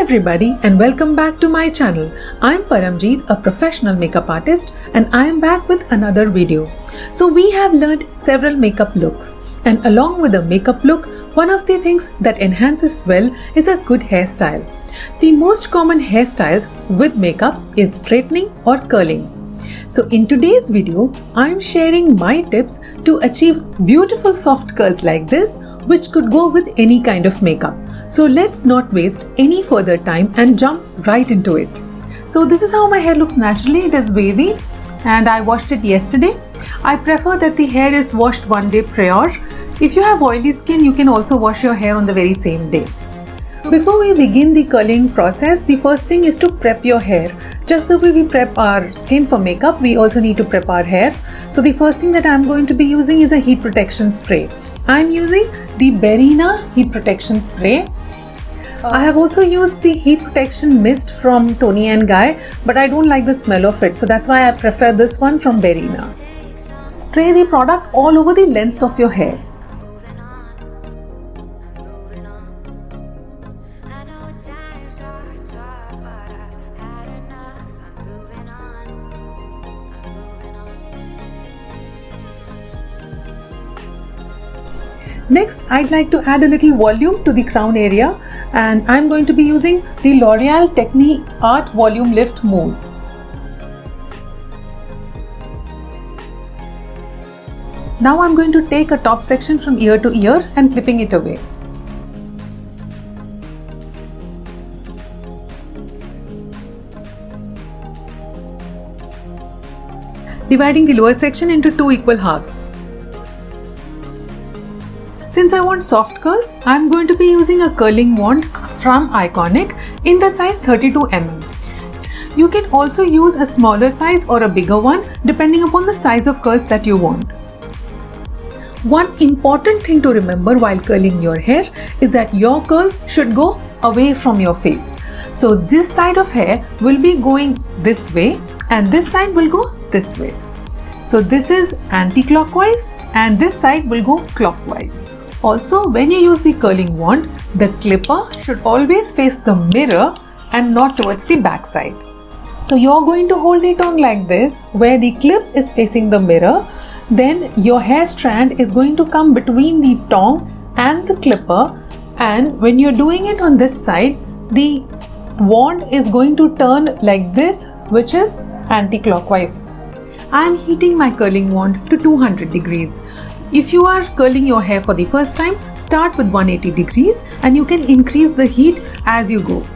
everybody and welcome back to my channel. I'm Paramjeet, a professional makeup artist, and I am back with another video. So we have learned several makeup looks, and along with a makeup look, one of the things that enhances well is a good hairstyle. The most common hairstyles with makeup is straightening or curling. So in today's video, I'm sharing my tips to achieve beautiful soft curls like this, which could go with any kind of makeup. So let's not waste any further time and jump right into it. So this is how my hair looks naturally. It is wavy and I washed it yesterday. I prefer that the hair is washed one day prior. If you have oily skin, you can also wash your hair on the very same day. Before we begin the curling process, the first thing is to prep your hair. Just the way we prep our skin for makeup, we also need to prep our hair. So the first thing that I'm going to be using is a heat protection spray. I'm using the Berina heat protection spray. I have also used the heat protection mist from Toni & Guy, but I don't like the smell of it, so that's why I prefer this one from Berina. Spray the product all over the length of your hair. Next, I'd like to add a little volume to the crown area, and I'm going to be using the L'Oreal Technique Art Volume Lift Mousse. Now I'm going to take a top section from ear to ear and clipping it away. Dividing the lower section into two equal halves. Since I want soft curls, I am going to be using a curling wand from Iconic in the size 32 mm. You can also use a smaller size or a bigger one depending upon the size of curls that you want. One important thing to remember while curling your hair is that your curls should go away from your face. So this side of hair will be going this way and this side will go this way. So this is anti-clockwise and this side will go clockwise. Also, when you use the curling wand, the clipper should always face the mirror and not towards the back side. So you're going to hold the tongue like this, where the clip is facing the mirror. Then your hair strand is going to come between the tongue and the clipper, and when you're doing it on this side, the wand is going to turn like this, which is anti-clockwise. I'm heating my curling wand to 200 degrees. If you are curling your hair for the first time, start with 180 degrees and you can increase the heat as you go.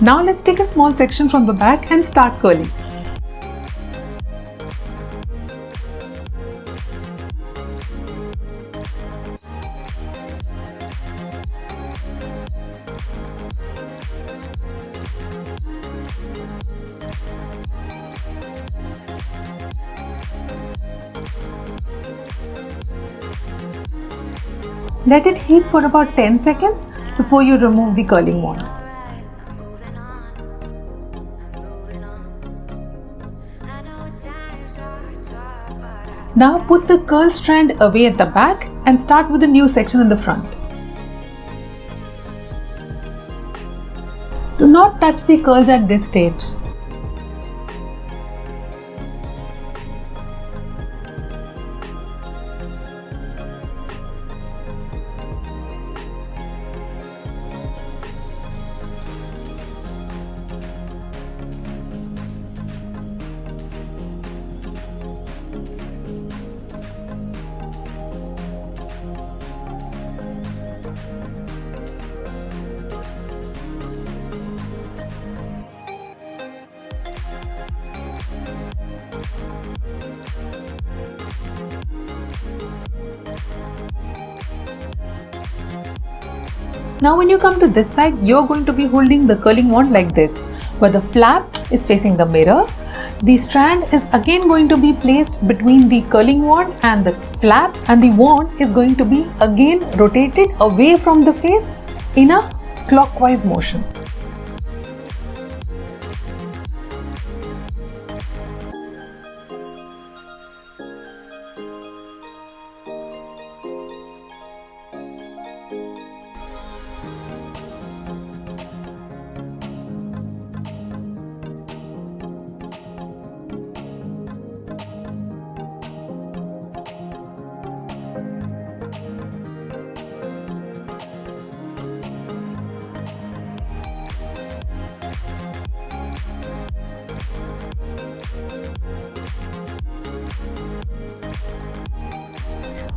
Now let's take a small section from the back and start curling. Let it heat for about 10 seconds before you remove the curling wand. Now put the curl strand away at the back and start with a new section in the front. Do not touch the curls at this stage. Now when you come to this side, you're going to be holding the curling wand like this, where the flap is facing the mirror. The strand is again going to be placed between the curling wand and the flap, and the wand is going to be again rotated away from the face in a clockwise motion.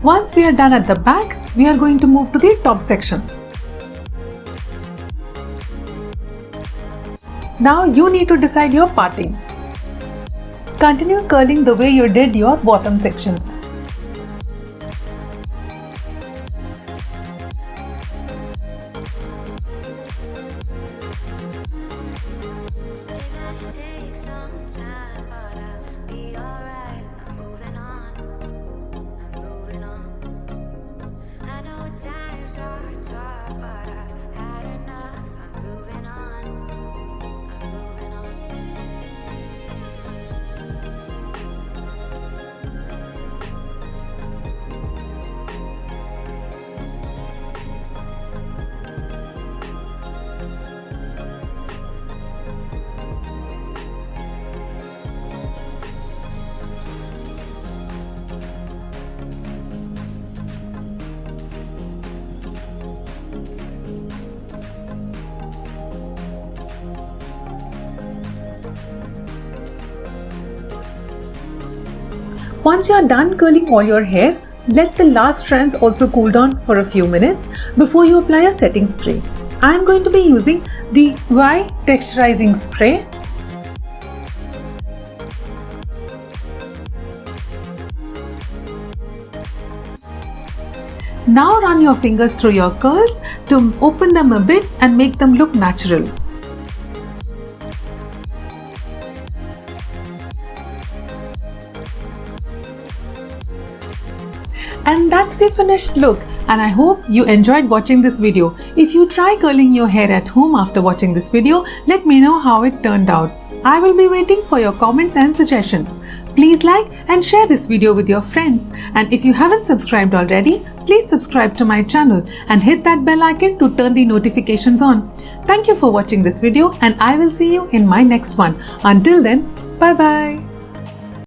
Once we are done at the back, we are going to move to the top section. Now you need to decide your parting. Continue curling the way you did your bottom sections. Times are tough, but I've had enough. I'm moving on. I'm moving on. Once you are done curling all your hair, let the last strands also cool down for a few minutes before you apply a setting spray. I am going to be using the Y Texturizing Spray. Now run your fingers through your curls to open them a bit and make them look natural. And that's the finished look, and I hope you enjoyed watching this video. If you try curling your hair at home after watching this video, let me know how it turned out. I will be waiting for your comments and suggestions. Please like and share this video with your friends, and if you haven't subscribed already, please subscribe to my channel and hit that bell icon to turn the notifications on. Thank you for watching this video, and I will see you in my next one. Until then, bye bye.